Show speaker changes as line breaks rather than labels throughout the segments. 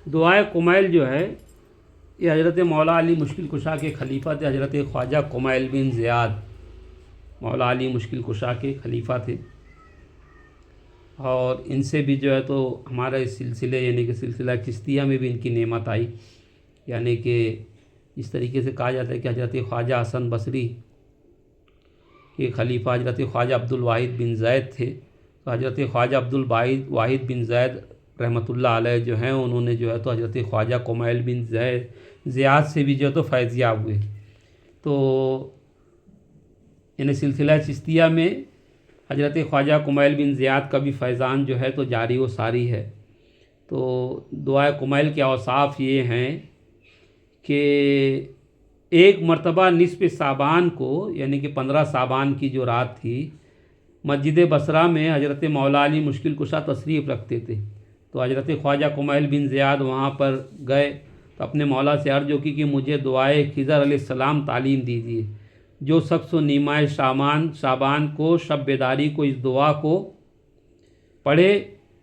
دعائے کمیل جو ہے یہ حضرت مولا علی مشکل کشا کے خلیفہ تھے، حضرت خواجہ کمیل بن زیاد مولا علی مشکل کشا کے خلیفہ تھے، اور ان سے بھی جو ہے تو ہمارا اس سلسلے یعنی کہ سلسلہ چشتیہ میں بھی ان کی نعمت آئی، یعنی کہ اس طریقے سے کہا جاتا ہے کہ حضرت خواجہ حسن بصری کے خلیفہ حضرت خواجہ عبد الواحد بن زید تھے، تو حضرت خواجہ عبد الواحد بن زید رحمۃ اللہ علیہ جو ہیں انہوں نے جو ہے تو حضرت خواجہ کمیل بن زیاد سے بھی جو ہے تو فیض یاب ہوئے۔ تو یعنی سلسلہ چشتیہ میں حضرت خواجہ کمیل بن زیاد کا بھی فیضان جو ہے تو جاری و ساری ہے۔ تو دعائے کمیل کے اوصاف یہ ہیں کہ ایک مرتبہ نصف صابان کو یعنی کہ 15 صابان کی جو رات تھی، مسجد بصرہ میں حضرت مولا علی مشکل کشا تشریف رکھتے تھے، تو حضرت خواجہ کمیل بن زیاد وہاں پر گئے تو اپنے مولا سے عرض کی کہ مجھے دعائے خضر علیہ السلام تعلیم دیجیے، جو شخص و نیمائے شعبان کو شب بیداری کو اس دعا کو پڑھے،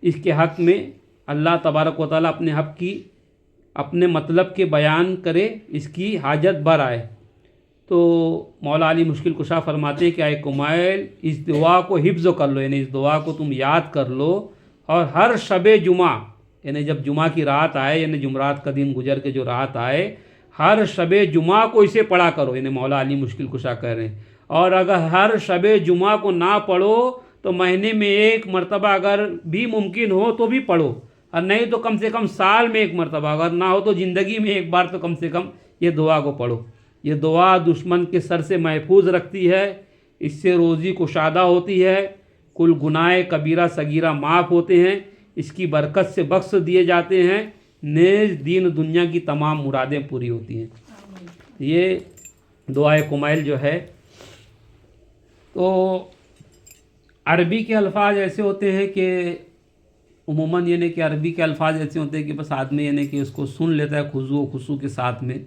اس کے حق میں اللہ تبارک و تعالیٰ اپنے حق کی اپنے مطلب کے بیان کرے، اس کی حاجت بر آئے۔ تو مولا علی مشکل کشا فرماتے ہیں کہ اے کمیل اس دعا کو حفظ کر لو، یعنی اس دعا کو تم یاد کر لو، اور ہر شب جمعہ یعنی جب جمعہ کی رات آئے، یعنی جمعرات کا دن گزر کے جو رات آئے، ہر شب جمعہ کو اسے پڑھا کرو، یعنی مولا علی مشکل کشا کہہ رہے ہیں، اور اگر ہر شب جمعہ کو نہ پڑھو تو مہینے میں ایک مرتبہ اگر بھی ممکن ہو تو بھی پڑھو، اور نہیں تو کم سے کم سال میں ایک مرتبہ، اگر نہ ہو تو زندگی میں ایک بار تو کم سے کم یہ دعا کو پڑھو۔ یہ دعا دشمن کے سر سے محفوظ رکھتی ہے، اس سے روزی کشادہ ہوتی ہے، کل گناہ کبیرہ صغیرہ معاف ہوتے ہیں، اس کی برکت سے بخش دیے جاتے ہیں، نیز دین دنیا کی تمام مرادیں پوری ہوتی ہیں۔ یہ دعائے کمیل جو ہے تو عربی کے الفاظ ایسے ہوتے ہیں کہ عموماً یعنی کہ عربی کے الفاظ ایسے ہوتے ہیں کہ بس آدمی یعنی کہ اس کو سن لیتا ہے خضوع و خضوع کے ساتھ میں،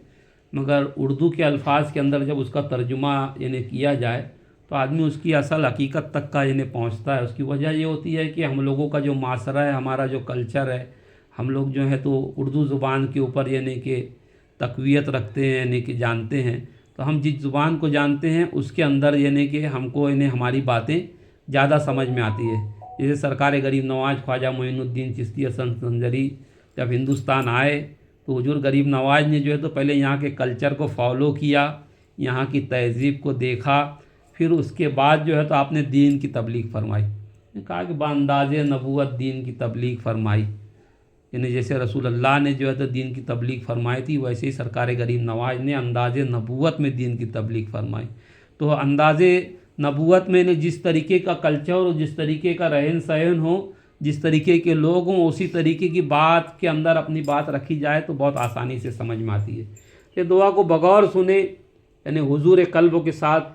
مگر اردو کے الفاظ کے اندر جب اس کا ترجمہ یعنی کیا جائے تو آدمی اس کی اصل حقیقت تک کا یعنی پہنچتا ہے۔ اس کی وجہ یہ ہوتی ہے کہ ہم لوگوں کا جو معاشرہ ہے، ہمارا جو کلچر ہے، ہم لوگ جو ہے تو اردو زبان کے اوپر یعنی کہ تقویت رکھتے ہیں، یعنی کہ جانتے ہیں، تو ہم جس زبان کو جانتے ہیں اس کے اندر یعنی کہ ہم کو یعنی ہماری باتیں زیادہ سمجھ میں آتی ہے۔ جیسے سرکار غریب نواز خواجہ معین الدین چشتی حسن سنجری جب ہندوستان آئے تو حضور غریب نواز نے جو ہے تو پہلے یہاں کے کلچر کو فالو کیا، یہاں کی تہذیب کو دیکھا، پھر اس کے بعد جو ہے تو آپ نے دین کی تبلیغ فرمائی، کہا کہ بانداز نبوت دین کی تبلیغ فرمائی، یعنی جیسے رسول اللہ نے جو ہے تو دین کی تبلیغ فرمائی تھی، ویسے ہی سرکار غریب نواز نے انداز نبوت میں دین کی تبلیغ فرمائی۔ تو انداز نبوت میں نے جس طریقے کا کلچر اور جس طریقے کا رہن سہن ہو، جس طریقے کے لوگ ہوں، اسی طریقے کی بات کے اندر اپنی بات رکھی جائے تو بہت آسانی سے سمجھ میں آتی ہے۔ یہ دعا کو بغور سنے یعنی حضور قلب کے ساتھ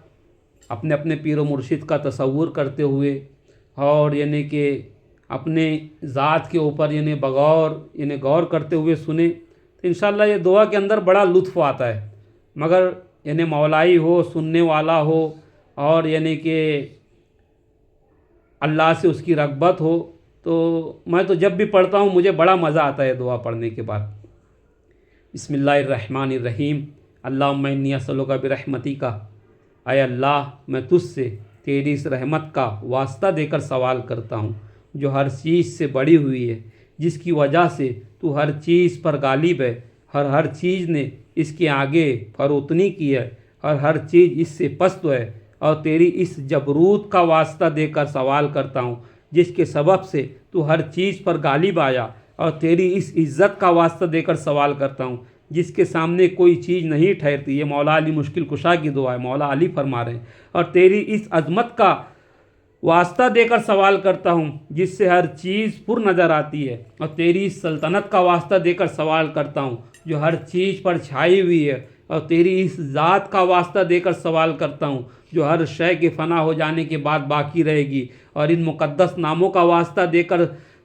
اپنے اپنے پیر و مرشد کا تصور کرتے ہوئے، اور یعنی کہ اپنے ذات کے اوپر یعنی بغور یعنی غور کرتے ہوئے سنیں تو انشاءاللہ یہ دعا کے اندر بڑا لطف آتا ہے، مگر یعنی مولائی ہو، سننے والا ہو، اور یعنی کہ اللہ سے اس کی رغبت ہو، تو میں تو جب بھی پڑھتا ہوں مجھے بڑا مزہ آتا ہے دعا پڑھنے کے بعد۔ بسم اللہ الرحمن الرحیم، اللہم انی اسألک برحمتک، اے اللہ میں تجھ سے تیری اس رحمت کا واسطہ دے کر سوال کرتا ہوں جو ہر چیز سے بڑی ہوئی ہے، جس کی وجہ سے تو ہر چیز پر غالب ہے، ہر چیز نے اس کے آگے فروتنی کی ہے، اور ہر چیز اس سے پست ہے، اور تیری اس جبروت کا واسطہ دے کر سوال کرتا ہوں جس کے سبب سے تو ہر چیز پر غالب آیا، اور تیری اس عزت کا واسطہ دے کر سوال کرتا ہوں جس کے سامنے کوئی چیز نہیں ٹھہرتی۔ یہ مولا علی مشکل کشا کی دعا ہے، مولا علی فرما رہے ہیں، اور تیری اس عظمت کا واسطہ دے کر سوال کرتا ہوں جس سے ہر چیز پر نظر آتی ہے، اور تیری اس سلطنت کا واسطہ دے کر سوال کرتا ہوں جو ہر چیز پر چھائی ہوئی ہے، اور تیری اس ذات کا واسطہ دے کر سوال کرتا ہوں جو ہر شے کے فنا ہو جانے کے بعد باقی رہے گی، اور ان مقدس ناموں کا واسطہ دے کر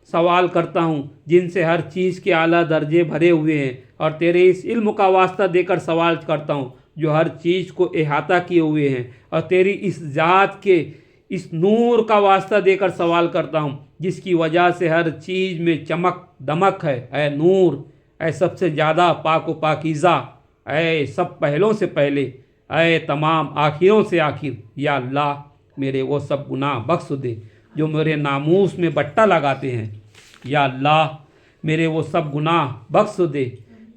سوال کرتا ہوں جن سے ہر چیز کے اعلیٰ درجے بھرے ہوئے ہیں، اور تیرے اس علم کا واسطہ دے کر سوال کرتا ہوں جو ہر چیز کو احاطہ کیے ہوئے ہیں، اور تیری اس ذات کے اس نور کا واسطہ دے کر سوال کرتا ہوں جس کی وجہ سے ہر چیز میں چمک دمک ہے۔ اے نور، اے سب سے زیادہ پاک و پاکیزہ، اے سب پہلوں سے پہلے، اے تمام آخروں سے آخر، یا اللہ میرے وہ سب گناہ بخش دے جو میرے ناموس میں بٹا لگاتے ہیں، یا اللہ میرے وہ سب گناہ بخش دے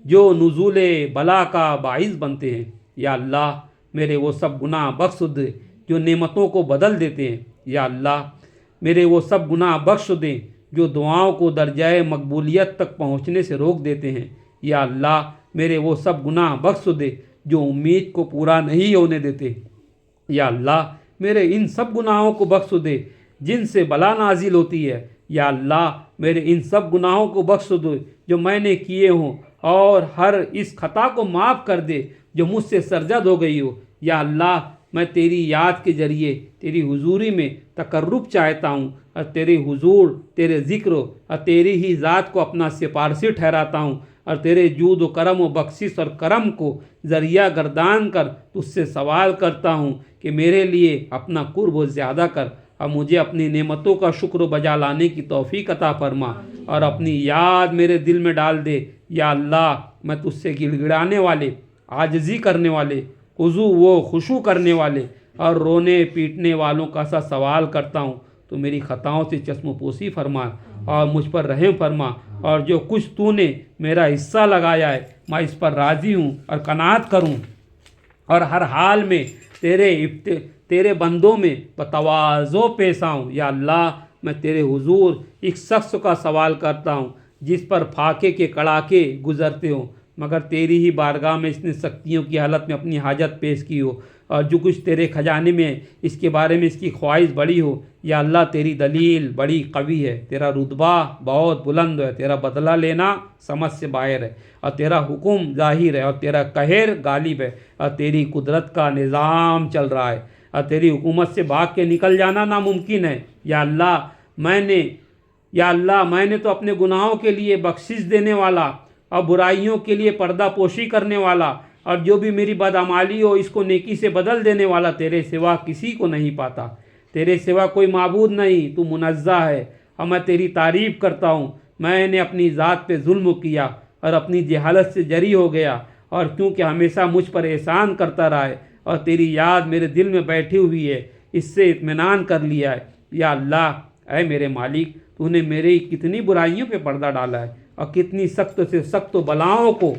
جو نزول بلا کا باعث بنتے ہیں، یا اللہ میرے وہ سب گناہ بخش دے جو نعمتوں کو بدل دیتے ہیں، یا اللہ میرے وہ سب گناہ بخش دے جو دعاؤں کو درجۂ مقبولیت تک پہنچنے سے روک دیتے ہیں، یا اللہ میرے وہ سب گناہ بخش دے جو امید کو پورا نہیں ہونے دیتے، یا اللہ میرے ان سب گناہوں کو بخش دے جن سے بلا نازل ہوتی ہے، یا اللہ میرے ان سب گناہوں کو بخش دے جو میں نے کیے ہوں، اور ہر اس خطا کو معاف کر دے جو مجھ سے سرزد ہو گئی ہو، یا اللہ میں تیری یاد کے ذریعے تیری حضوری میں تقرب چاہتا ہوں، اور تیرے حضور، تیرے ذکر اور تیری ہی ذات کو اپنا سفارشی ٹھہراتا ہوں، اور تیرے جود و کرم و بخشش اور کرم کو ذریعہ گردان کر تجھ سے سوال کرتا ہوں کہ میرے لیے اپنا قرب و زیادہ کر، اور مجھے اپنی نعمتوں کا شکر و بجا لانے کی توفیق عطا فرما، اور اپنی یاد میرے دل میں ڈال دے، یا اللہ میں تجھ سے گڑ گڑانے والے، عاجزی کرنے والے، خضوع و خشوع کرنے والے اور رونے پیٹنے والوں کا سا سوال کرتا ہوں، تو میری خطاؤں سے چشم پوشی فرما اور مجھ پر رحم فرما، اور جو کچھ تو نے میرا حصہ لگایا ہے میں اس پر راضی ہوں اور قناعت کروں، اور ہر حال میں تیرے بندوں میں بتواضع پیش آؤں، یا اللہ میں تیرے حضور ایک شخص کا سوال کرتا ہوں جس پر فاقے کے کڑاکے گزرتے ہوں، مگر تیری ہی بارگاہ میں اس نے سختیوں کی حالت میں اپنی حاجت پیش کی ہو، اور جو کچھ تیرے خزانے میں ہے اس کے بارے میں اس کی خواہش بڑی ہو، یا اللہ تیری دلیل بڑی قوی ہے، تیرا رتبہ بہت بلند ہے، تیرا بدلہ لینا سمجھ سے باہر ہے، اور تیرا حکم ظاہر ہے، اور تیرا قہر غالب ہے، اور تیری قدرت کا نظام چل رہا ہے، اور تیری حکومت سے بھاگ کے نکل جانا ناممکن ہے، یا اللہ میں نے تو اپنے گناہوں کے لیے بخشش دینے والا اور برائیوں کے لیے پردہ پوشی کرنے والا، اور جو بھی میری بدعمالی ہو اس کو نیکی سے بدل دینے والا تیرے سوا کسی کو نہیں پاتا، تیرے سوا کوئی معبود نہیں، تو منزہ ہے، اور میں تیری تعریف کرتا ہوں۔ میں نے اپنی ذات پہ ظلم کیا اور اپنی جہالت سے جری ہو گیا، اور کیونکہ ہمیشہ مجھ پر احسان کرتا رہا ہے اور تیری یاد میرے دل میں بیٹھی ہوئی ہے، اس سے اطمینان کر لیا ہے، یا اللہ اے میرے مالک تو نے میری کتنی برائیوں پہ پردہ ڈالا ہے، اور کتنی سخت سے سخت بلاؤں کو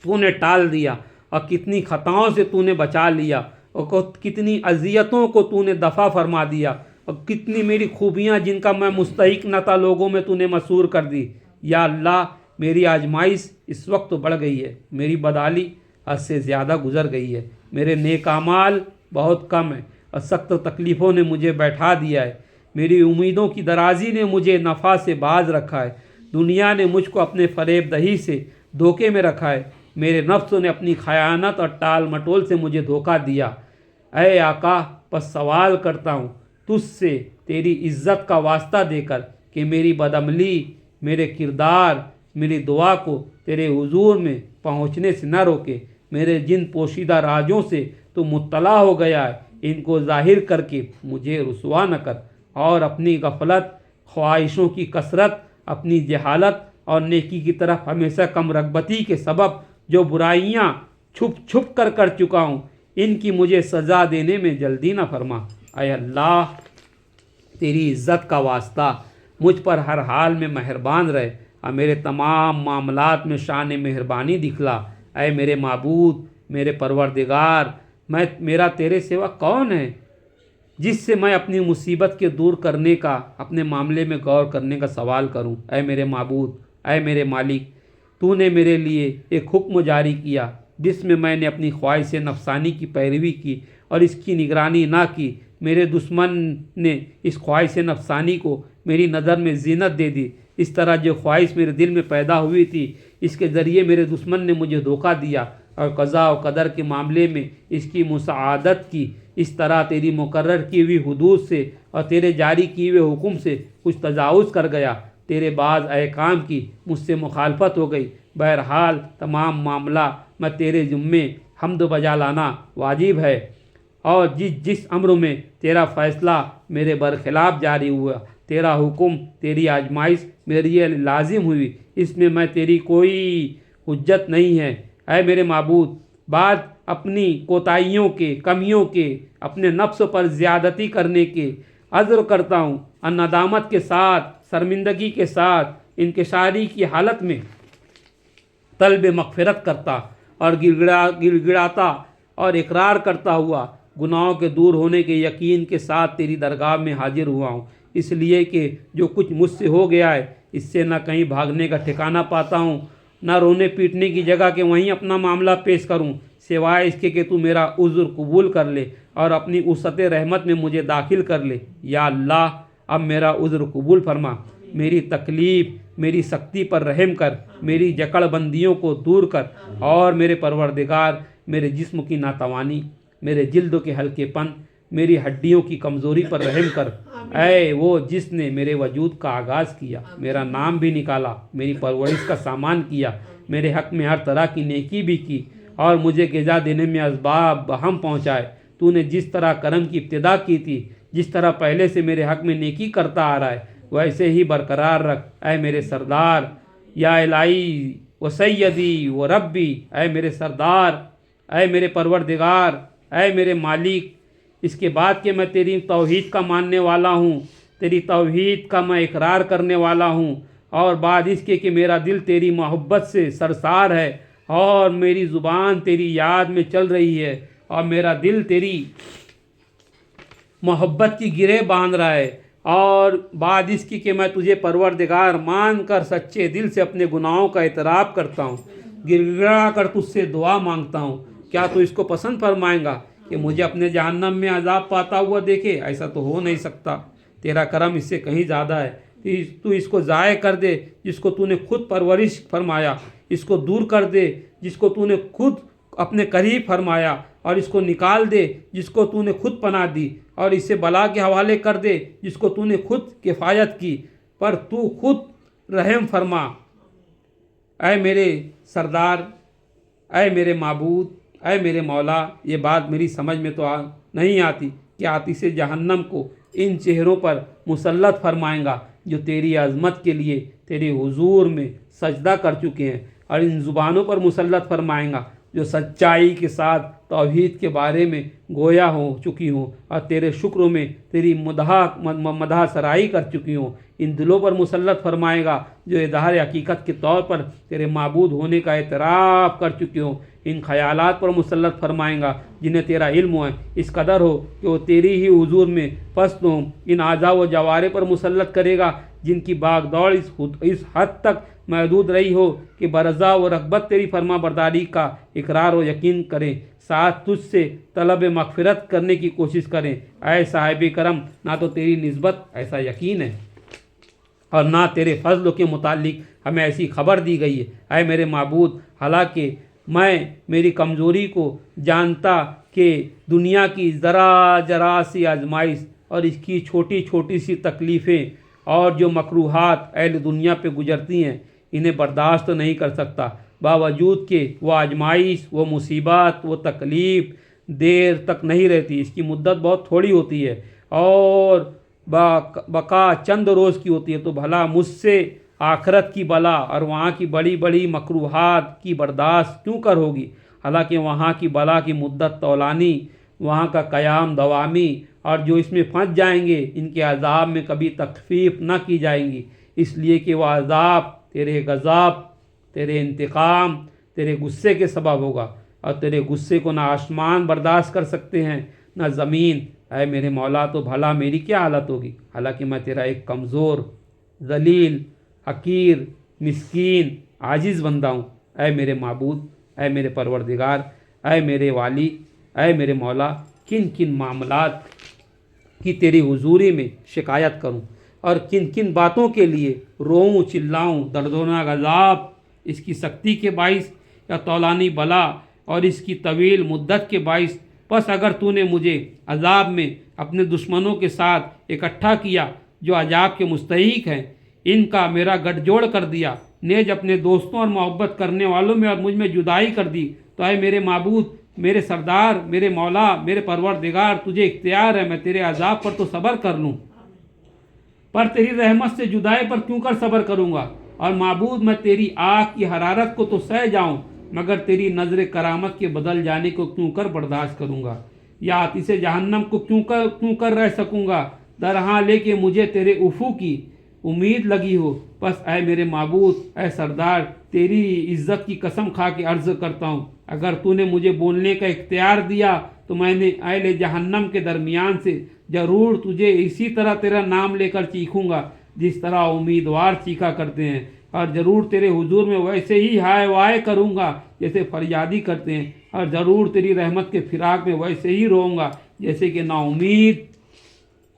تو نے ٹال دیا، اور کتنی خطاؤں سے تو نے بچا لیا، اور کتنی اذیتوں کو تو نے دفع فرما دیا، اور کتنی میری خوبیاں جن کا میں مستحق نہ تھا لوگوں میں تو نے مسحور کر دی، یا اللہ میری آزمائش اس وقت تو بڑھ گئی ہے، میری بدعمالی حد سے زیادہ گزر گئی ہے، میرے نیک اعمال بہت کم ہیں، اور سخت تکلیفوں نے مجھے بیٹھا دیا ہے، میری امیدوں کی درازی نے مجھے نفع سے باز رکھا ہے، دنیا نے مجھ کو اپنے فریب دہی سے دھوکے میں رکھا ہے، میرے نفس نے اپنی خیانت اور ٹال مٹول سے مجھے دھوکہ دیا، اے آقا بس سوال کرتا ہوں تجھ سے تیری عزت کا واسطہ دے کر کہ میری بدعملی، میرے کردار، میری دعا کو تیرے حضور میں پہنچنے سے نہ روکے، میرے جن پوشیدہ رازوں سے تو مطلع ہو گیا ہے ان کو ظاہر کر کے مجھے رسوا نہ کر، اور اپنی غفلت، خواہشوں کی کثرت، اپنی جہالت اور نیکی کی طرف ہمیشہ کم رغبتی کے سبب جو برائیاں چھپ چھپ کر چکا ہوں ان کی مجھے سزا دینے میں جلدی نہ فرما، اے اللہ تیری عزت کا واسطہ مجھ پر ہر حال میں مہربان رہے، اور میرے تمام معاملات میں شان مہربانی دکھلا، اے میرے معبود، میرے پروردگار، میرا تیرے سوا کون ہے جس سے میں اپنی مصیبت کے دور کرنے کا، اپنے معاملے میں غور کرنے کا سوال کروں، اے میرے معبود، اے میرے مالک، تو نے میرے لیے ایک حکم جاری کیا جس میں نے اپنی خواہش نفسانی کی پیروی کی اور اس کی نگرانی نہ کی، میرے دشمن نے اس خواہش نفسانی کو میری نظر میں زینت دے دی، اس طرح جو خواہش میرے دل میں پیدا ہوئی تھی اس کے ذریعے میرے دشمن نے مجھے دھوکہ دیا، اور قضاء و قدر کے معاملے میں اس کی مساعدت کی، اس طرح تیری مقرر کی ہوئی حدود سے اور تیرے جاری کیے ہوئے حکم سے کچھ تجاوز کر گیا، تیرے بعض احکام کی مجھ سے مخالفت ہو گئی، بہرحال تمام معاملہ میں تیرے ذمے حمد و بجا لانا واجب ہے، اور جس امر میں تیرا فیصلہ میرے برخلاف جاری ہوا تیرا حکم، تیری آزمائش میرے لیے لازم ہوئی، اس میں تیری کوئی حجت نہیں ہے۔ اے میرے معبود، بعد اپنی کوتاہیوں کے، کمیوں کے، اپنے نفس پر زیادتی کرنے کے عذر کرتا ہوں، اور ندامت کے ساتھ، شرمندگی کے ساتھ، انکساری کی حالت میں طلب مغفرت کرتا اور گڑ گڑاتا اور اقرار کرتا ہوا گناہوں کے دور ہونے کے یقین کے ساتھ تیری درگاہ میں حاضر ہوا ہوں، اس لیے کہ جو کچھ مجھ سے ہو گیا ہے اس سے نہ کہیں بھاگنے کا ٹھکانہ پاتا ہوں، نہ رونے پیٹنے کی جگہ کہ وہیں اپنا معاملہ پیش کروں، سوائے اس کے کہ تو میرا عذر قبول کر لے اور اپنی وسعت رحمت میں مجھے داخل کر لے۔ یا اللہ، اب میرا عذر قبول فرما، میری تکلیف، میری سختی پر رحم کر، میری جکڑ بندیوں کو دور کر، اور میرے پروردگار میرے جسم کی ناتوانی، میرے جلد کے ہلکے پن، میری ہڈیوں کی کمزوری پر رحم کر۔ اے وہ جس نے میرے وجود کا آغاز کیا، میرا نام بھی نکالا، میری پرورش کا سامان کیا، میرے حق میں ہر طرح کی نیکی بھی کی، اور مجھے غذا دینے میں اسباب ہم پہنچائے۔ تو نے جس طرح کرم کی ابتدا کی تھی، جس طرح پہلے سے میرے حق میں نیکی کرتا آ رہا ہے، ویسے ہی برقرار رکھ۔ اے میرے سردار، یا الہی و سیدی و ربی، اے میرے سردار، اے میرے پروردگار، اے میرے مالک، اس کے بعد کہ میں تیری توحید کا ماننے والا ہوں، تیری توحید کا میں اقرار کرنے والا ہوں، اور بعد اس کے کہ میرا دل تیری محبت سے سرشار ہے، اور میری زبان تیری یاد میں چل رہی ہے، اور میرا دل تیری محبت کی گرہ باندھ رہا ہے، اور بعد اس کی کہ میں تجھے پروردگار مان کر سچے دل سے اپنے گناہوں کا اعتراف کرتا ہوں، گر گڑا کر تجھ سے دعا مانگتا ہوں، کیا تو اس کو پسند فرمائیں گا کہ مجھے اپنے جہنم میں عذاب پاتا ہوا دیکھے؟ ایسا تو ہو نہیں سکتا، تیرا کرم اس سے کہیں زیادہ ہے۔ تو اس کو ضائع کر دے جس کو تو نے خود پرورش فرمایا، اس کو دور کر دے جس کو تو نے خود اپنے قریب فرمایا، اور اس کو نکال دے جس کو تو نے خود پناہ دی، اور اسے بلا کے حوالے کر دے جس کو تو نے خود کفایت کی، پر تو خود رحم فرما۔ اے میرے سردار، اے میرے معبود، اے میرے مولا، یہ بات میری سمجھ میں تو نہیں آتی کہ آتش جہنم کو ان چہروں پر مسلط فرمائیں گا جو تیری عظمت کے لیے تیرے حضور میں سجدہ کر چکے ہیں، اور ان زبانوں پر مسلط فرمائیں گا جو سچائی کے ساتھ توحید کے بارے میں گویا ہو چکی ہوں، اور تیرے شکر میں تیری مدح سرائی کر چکی ہوں۔ ان دلوں پر مسلط فرمائے گا جو اظہار حقیقت کے طور پر تیرے معبود ہونے کا اعتراف کر چکی ہوں۔ ان خیالات پر مسلط فرمائیں گا جنہیں تیرا علم ہے اس قدر ہو کہ وہ تیری ہی حضور میں پست ہوں۔ ان اعضاء و جوارے پر مسلط کرے گا جن کی باغ دوڑ اس حد تک محدود رہی ہو کہ برضا و رغبت تیری فرما برداری کا اقرار و یقین کریں، ساتھ تجھ سے طلب مغفرت کرنے کی کوشش کریں۔ اے صاحب کرم، نہ تو تیری نسبت ایسا یقین ہے اور نہ تیرے فضل کے متعلق ہمیں ایسی خبر دی گئی ہے۔ اے میرے معبود، حالانکہ میں میری کمزوری کو جانتا کہ دنیا کی ذرا سی آزمائش اور اس کی چھوٹی چھوٹی سی تکلیفیں اور جو مکروہات اہل دنیا پہ گزرتی ہیں انہیں برداشت نہیں کر سکتا، باوجود کہ وہ آزمائش، وہ مصیبت، وہ تکلیف دیر تک نہیں رہتی، اس کی مدت بہت تھوڑی ہوتی ہے اور بقا چند روز کی ہوتی ہے، تو بھلا مجھ سے آخرت کی بلا اور وہاں کی بڑی بڑی مکروہات کی برداشت کیوں کر ہوگی؟ حالانکہ وہاں کی بلا کی مدت طولانی، وہاں کا قیام دوامی، اور جو اس میں پھنس جائیں گے ان کے عذاب میں کبھی تخفیف نہ کی جائیں گی، اس لیے کہ وہ عذاب تیرے غضب، تیرے انتقام، تیرے غصے کے سبب ہوگا، اور تیرے غصے کو نہ آسمان برداشت کر سکتے ہیں نہ زمین۔ اے میرے مولا، تو بھلا میری کیا حالت ہوگی؟ حالانکہ میں تیرا ایک کمزور، ذلیل، حقیر، مسکین، عاجز بندہ ہوں۔ اے میرے معبود، اے میرے پروردگار، اے میرے والی، اے میرے مولا، کن کن معاملات کی تیری حضوری میں شکایت کروں اور کن کن باتوں کے لیے روؤں چلاؤں؟ دردناک عذاب اس کی سختی کے باعث یا طولانی بلا اور اس کی طویل مدت کے باعث؟ پس اگر تو نے مجھے عذاب میں اپنے دشمنوں کے ساتھ اکٹھا کیا جو عذاب کے مستحق ہیں، ان کا میرا گٹھ جوڑ کر دیا، نیز اپنے دوستوں اور محبت کرنے والوں میں اور مجھ میں جدائی کر دی، تو اے میرے معبود، میرے سردار، میرے مولا، میرے پروردگار، تجھے اختیار ہے میں تیرے عذاب پر تو صبر کر لوں، پر تیری رحمت سے جدائی پر کیوں کر صبر کروں گا، اور معبود میں تیری آگ کی حرارت کو تو سہ جاؤں مگر تیری نظر کرامت کے بدل جانے کو کیوں کر برداشت کروں گا، یا آتش جہنم کو کیوں کر رہ سکوں گا، درہاں لے کے مجھے تیرے عفو کی امید لگی ہو۔ بس اے میرے معبود، اے سردار، تیری عزت کی قسم کھا کے عرض کرتا ہوں، اگر تو نے مجھے بولنے کا اختیار دیا تو میں نے اہل جہنم کے درمیان سے ضرور تجھے اسی طرح تیرا نام لے کر چیخوں گا جس طرح امیدوار چیخا کرتے ہیں، اور ضرور تیرے حضور میں ویسے ہی ہائے وائے کروں گا جیسے فریادی کرتے ہیں، اور ضرور تیری رحمت کے فراق میں ویسے ہی روؤں گا جیسے کہ نا امید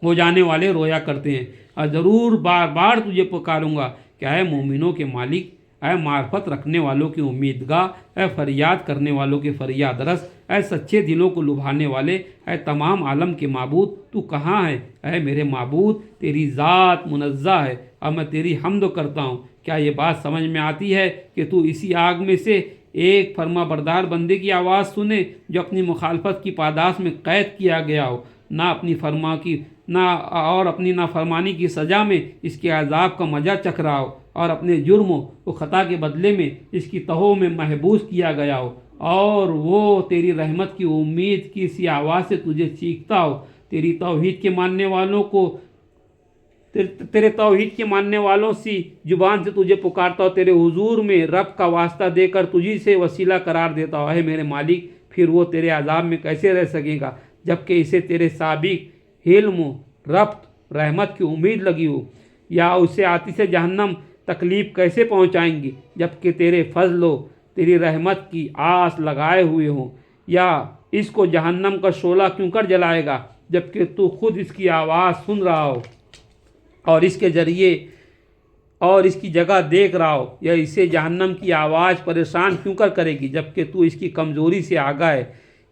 ہو جانے والے رویا کرتے ہیں، اور ضرور بار بار تجھے پکاروں گا کہ اے مومنوں کے مالک، اے معرفت رکھنے والوں کی امیدگاہ، اے فریاد کرنے والوں کے فریاد رس، اے سچے دلوں کو لبھانے والے، اے تمام عالم کے معبود، تو کہاں ہے؟ اے میرے معبود، تیری ذات منزہ ہے اور میں تیری حمد کرتا ہوں۔ کیا یہ بات سمجھ میں آتی ہے کہ تو اسی آگ میں سے ایک فرما بردار بندے کی آواز سنے جو اپنی مخالفت کی پاداش میں قید کیا گیا ہو، نہ اپنی نافرمانی کی سزا میں اس کے عذاب کا مزہ چکھ رہا ہو، اور اپنے جرم و خطا کے بدلے میں اس کی تہوں میں محبوس کیا گیا ہو، اور وہ تیری رحمت کی امید کی اسی آواز سے تجھے چیختا ہو، تیرے توحید کے ماننے والوں سی زبان سے تجھے پکارتا ہو، تیرے حضور میں رب کا واسطہ دے کر تجھی سے وسیلہ قرار دیتا ہو۔ اے میرے مالک، پھر وہ تیرے عذاب میں کیسے رہ سکے گا جبکہ اسے تیرے سابق علم و ربط رحمت کی امید لگی ہو، یا اسے آتش جہنم تکلیف کیسے پہنچائیں گی جبکہ تیرے فضل و تیری رحمت کی آس لگائے ہوئے ہوں، یا اس کو جہنم کا شعلہ کیوں کر جلائے گا جبکہ تو خود اس کی آواز سن رہا ہو اور اس کے ذریعے اور اس کی جگہ دیکھ رہا ہو، یا اسے جہنم کی آواز پریشان کیوں کر کرے گی جبکہ تو اس کی کمزوری سے آگاہ ہے،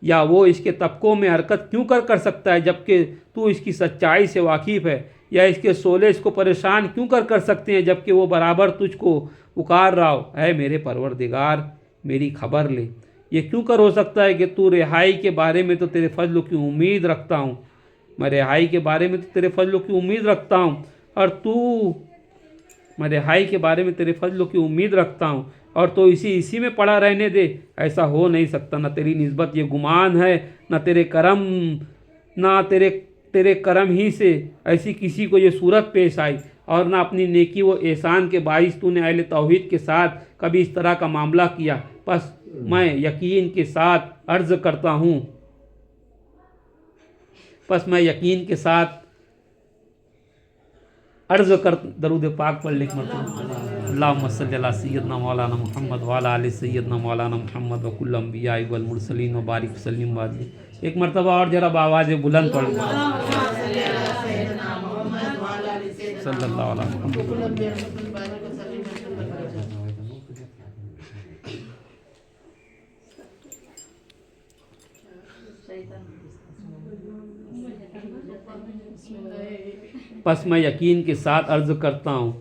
یا وہ اس کے طبقوں میں حرکت کیوں کر سکتا ہے جبکہ تو اس کی سچائی سے واقف ہے، یا اس کے شعلے اس کو پریشان کیوں کر سکتے ہیں جبکہ وہ برابر تجھ کو پکار رہا ہو۔ اے میرے پروردگار، میری خبر لے، یہ کیوں ہو سکتا ہے کہ تو رہائی کے بارے میں تو تیرے فضل کی امید رکھتا ہوں، میں رہائی کے بارے میں تو تیرے فضل کی امید رکھتا ہوں، میں رہائی کے بارے میں تیرے فضل کی امید رکھتا ہوں، اور تو اسی میں پڑا رہنے دے۔ ایسا ہو نہیں سکتا، نہ تیری نسبت یہ گمان ہے، نہ تیرے کرم ہی سے ایسی کسی کو یہ صورت پیش آئی، اور نہ اپنی نیکی و احسان کے باعث تو نے اہل توحید کے ساتھ کبھی اس طرح کا معاملہ کیا۔ پس میں یقین کے ساتھ عرض کرتا ہوں، درود پاک پڑھ لکھ مرتبہ اللہم صلی علی سیدنا مولانا محمد وعلی آل سیدنا مولانا محمد وکل انبیاء والمرسلین وبارک وسلم وبارک۔ ایک مرتبہ اور جرا آواز بلند پڑھ صلی اللہ علیہ وسلم۔ پس میں یقین کے ساتھ عرض کرتا ہوں،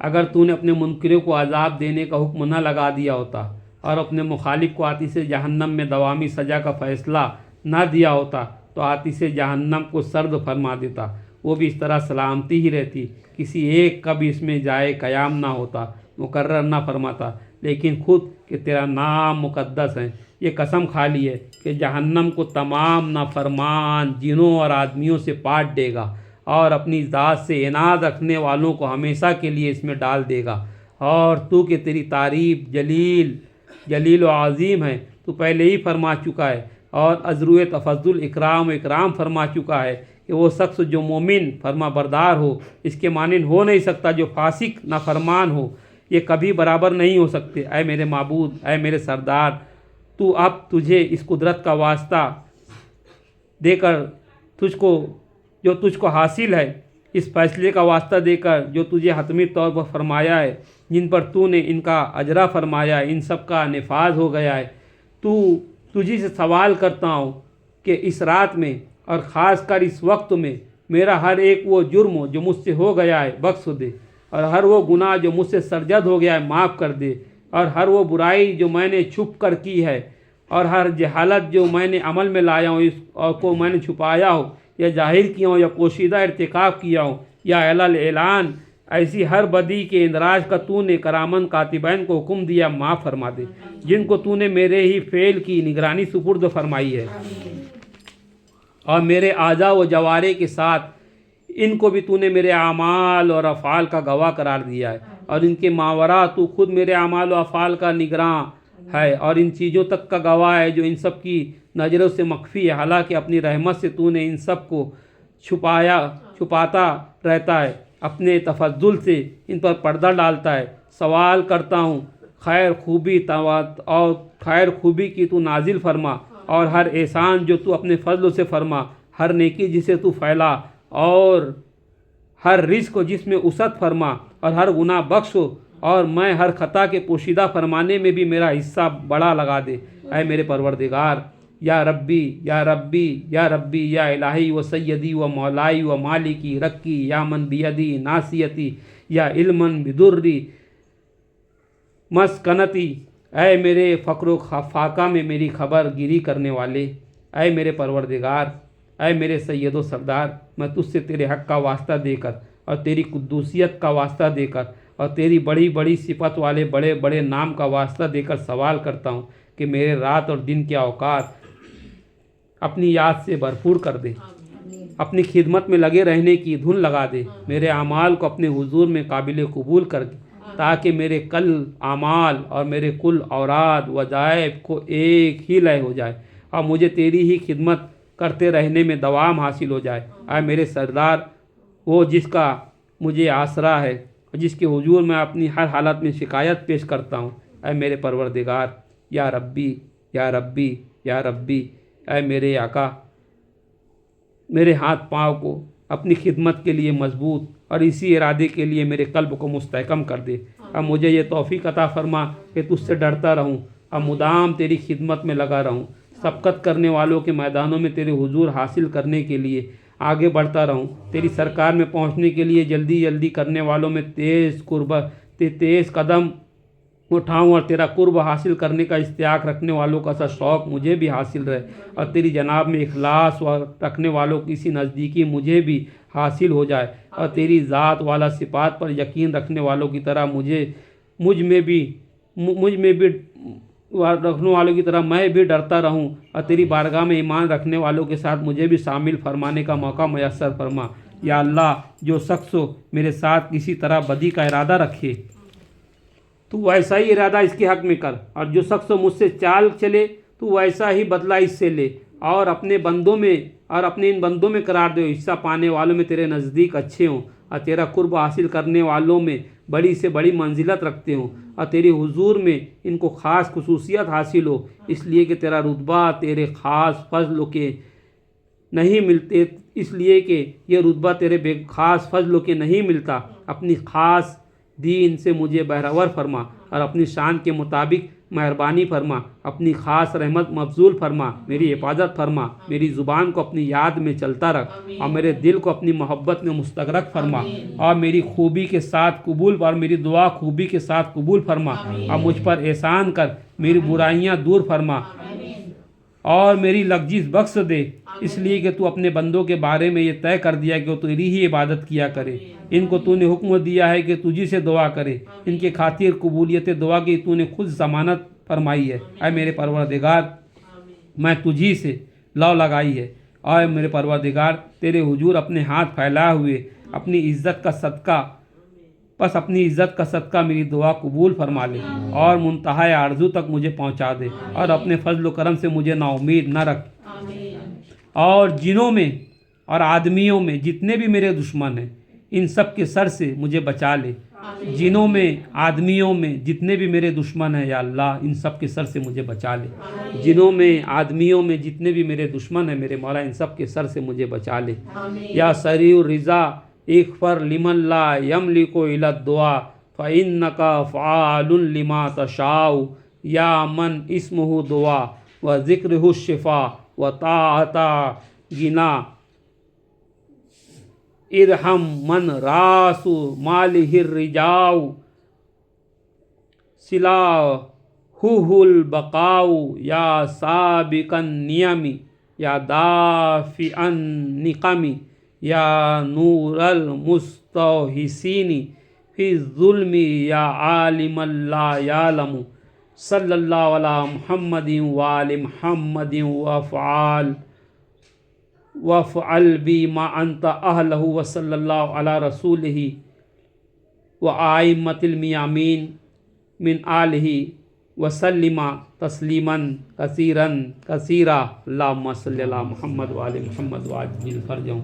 اگر تو نے اپنے منکروں کو عذاب دینے کا حکم نہ لگا دیا ہوتا اور اپنے مخالف کو آتش جہنم میں دوامی سزا کا فیصلہ نہ دیا ہوتا تو آتش جہنم کو سرد فرما دیتا، وہ بھی اس طرح سلامتی ہی رہتی، کسی ایک کا بھی اس میں جائے قیام نہ ہوتا، مقرر نہ فرماتا، لیکن خود کہ تیرا نام مقدس ہے یہ قسم کھا لی ہے کہ جہنم کو تمام نافرمان جنوں اور آدمیوں سے پاٹ دے گا اور اپنی ذات سے عناد رکھنے والوں کو ہمیشہ کے لیے اس میں ڈال دے گا، اور تو کہ تیری تعریف جلیل و عظیم ہے، تو پہلے ہی فرما چکا ہے اور ازروِ تفضل اکرام فرما چکا ہے کہ وہ شخص جو مومن فرما بردار ہو اس کے مانند ہو نہیں سکتا جو فاسق نافرمان ہو، یہ کبھی برابر نہیں ہو سکتے۔ اے میرے معبود، اے میرے سردار، تو اب تجھے اس قدرت کا واسطہ دے کر جو تجھ کو حاصل ہے، اس فیصلے کا واسطہ دے کر جو تجھے حتمی طور پر فرمایا ہے، جن پر تو نے ان کا اجرا فرمایا ہے، ان سب کا نفاذ ہو گیا ہے، تجھی سے سوال کرتا ہوں کہ اس رات میں اور خاص کر اس وقت میں میرا ہر ایک وہ جرم جو مجھ سے ہو گیا ہے بخش دے، اور ہر وہ گناہ جو مجھ سے سرزد ہو گیا ہے معاف کر دے، اور ہر وہ برائی جو میں نے چھپ کر کی ہے، اور ہر جہالت جو میں نے عمل میں لایا ہوں اور کو میں نے چھپایا ہو یا ظاہر کیا ہوں یا پوشیدہ ارتکاب کیا ہوں، یا اعلان ایسی ہر بدی کے اندراج کا تو نے کرامن کاتبین کو حکم دیا معاف فرما دے، جن کو تو نے میرے ہی فعل کی نگرانی سپرد فرمائی ہے، اور میرے اعضاء و جوارے کے ساتھ ان کو بھی تو نے میرے اعمال اور افعال کا گواہ قرار دیا ہے، اور ان کے ماورا تو خود میرے اعمال و افعال کا نگراں ہے اور ان چیزوں تک کا گواہ ہے جو ان سب کی نظروں سے مخفی ہے، حالانکہ اپنی رحمت سے تو نے ان سب کو چھپاتا رہتا ہے، اپنے تفضل سے ان پر پردہ ڈالتا ہے۔ سوال کرتا ہوں خیر خوبی کی تو نازل فرما، اور ہر احسان جو تو اپنے فضل سے فرما، ہر نیکی جسے تو پھیلا، اور ہر رزق جس میں وسعت فرما، اور ہر گناہ بخش، اور میں ہر خطا کے پوشیدہ فرمانے میں بھی میرا حصہ بڑا لگا دے۔ اے میرے پروردگار، یا ربی یا ربی یا ربی، یا الہی و سیدی و مولائی و مالکی رکی، یا من بیدی ناسیتی، یا علمن بدری مسکنتی، اے میرے فقر و فاقہ میں میری خبر گیری کرنے والے، اے میرے پروردگار، اے میرے سید و سردار، میں تجھ سے تیرے حق کا واسطہ دے کر اور تیری قدوسیت کا واسطہ دے کر اور تیری بڑی بڑی صفت والے بڑے بڑے نام کا واسطہ دے کر سوال کرتا ہوں کہ میرے رات اور دن کے اوقات اپنی یاد سے بھرپور کر دے، اپنی خدمت میں لگے رہنے کی دھن لگا دے، میرے اعمال کو اپنے حضور میں قابل قبول کر دے، تاکہ میرے کل اعمال اور میرے کل اوراد وظائف کو ایک ہی لئے ہو جائے اور مجھے تیری ہی خدمت کرتے رہنے میں دوام حاصل ہو جائے۔ اے میرے سردار، وہ جس کا مجھے آسرا ہے اور جس کے حضور میں اپنی ہر حالت میں شکایت پیش کرتا ہوں، اے میرے پروردگار، یا ربی یا ربی یا ربی، اے میرے آقا، میرے ہاتھ پاؤں کو اپنی خدمت کے لیے مضبوط اور اسی ارادے کے لیے میرے قلب کو مستحکم کر دے۔ اب مجھے یہ توفیق عطا فرما کہ تجھ سے ڈرتا رہوں اور مدام تیری خدمت میں لگا رہوں، سبقت کرنے والوں کے میدانوں میں تیرے حضور حاصل کرنے کے لیے آگے بڑھتا رہوں، تیری سرکار میں پہنچنے کے لیے جلدی جلدی کرنے والوں میں تیز قدم اٹھاؤں، اور تیرا قرب حاصل کرنے کا اشتیاق رکھنے والوں کا سا شوق مجھے بھی حاصل رہے، اور تیری جناب میں اخلاص رکھنے والوں کی سی نزدیکی مجھے بھی حاصل ہو جائے، اور تیری ذات والا صفات پر یقین رکھنے والوں کی طرح مجھ میں بھی رکھنے والوں کی طرح میں بھی ڈرتا رہوں، اور تیری بارگاہ میں ایمان رکھنے والوں کے ساتھ مجھے بھی شامل فرمانے کا موقع میسر فرما۔ یا اللہ، جو شخص میرے ساتھ کسی طرح بدی کا ارادہ رکھے تو ویسا ہی ارادہ اس کے حق میں کر، اور جو شخص مجھ سے چال چلے تو ویسا ہی بدلہ اس سے لے، اور اپنے ان بندوں میں قرار دے، حصہ پانے والوں میں تیرے نزدیک اچھے ہوں، اور تیرا قرب حاصل کرنے والوں میں بڑی سے بڑی منزلت رکھتے ہوں، اور تیرے حضور میں ان کو خاص خصوصیت حاصل ہو، اس لیے کہ تیرا رتبہ تیرے خاص فضلوں کے نہیں ملتے، اس لیے کہ یہ رتبہ تیرے بے خاص فضلوں کے نہیں ملتا۔ اپنی خاص دین سے مجھے بہرور فرما، اور اپنی شان کے مطابق مہربانی فرما، اپنی خاص رحمت مبذول فرما، میری حفاظت فرما، میری زبان کو اپنی یاد میں چلتا رکھ، اور میرے دل کو اپنی محبت میں مستغرق فرما، اور میری خوبی کے ساتھ قبول اور میری دعا خوبی کے ساتھ قبول فرما، اور مجھ پر احسان کر، میری برائیاں دور فرما اور میری لغزش بخش دے، اس لیے کہ تو اپنے بندوں کے بارے میں یہ طے کر دیا کہ وہ تیری ہی عبادت کیا کرے، ان کو تو نے حکم دیا ہے کہ تجھی سے دعا کرے، ان کے خاطر قبولیت دعا کی تو نے خود ضمانت فرمائی ہے۔ اے میرے پروردگار، میں تجھی سے لو لگائی ہے، اے میرے پروردگار، تیرے حضور اپنے ہاتھ پھیلائے ہوئے اپنی عزت کا صدقہ میری دعا قبول فرما لے، اور منتہائے آرزو تک مجھے پہنچا دے، اور اپنے فضل و کرم سے مجھے نا امید نہ رکھ، اور جنوں میں اور آدمیوں میں جتنے بھی میرے دشمن ہیں ان سب کے سر سے مجھے بچا لے، جنوں میں آدمیوں میں جتنے بھی میرے دشمن ہیں یا اللہ ان سب کے سر سے مجھے بچا لے، جنوں میں آدمیوں میں جتنے بھی میرے دشمن ہیں میرے مولا ان سب کے سر سے مجھے بچا لے۔ یا سریع الرضا اغفر لمن لا یملک الا الدعاء فإنک فعال لما تشاء، یا من اسمہ دعا و ذکرہ الشفا و طاعت غنا، ارحم من راس مالہ الرجاء صلاحہ البقاء، یا سابق النعم یا دافع النقم، یا نور المستوحسین فی الظلم یا عالم لا یعلم صلی اللہ علی محمد وآل محمد وافعل بی ما انت اہلہ وصلی اللہ علی رسولہ وآئمۃ المیامین من آلہ وسلم تسلیما کثیرا کثیرا اللہم صلی علی محمد وآل محمد وعجل فرجہم.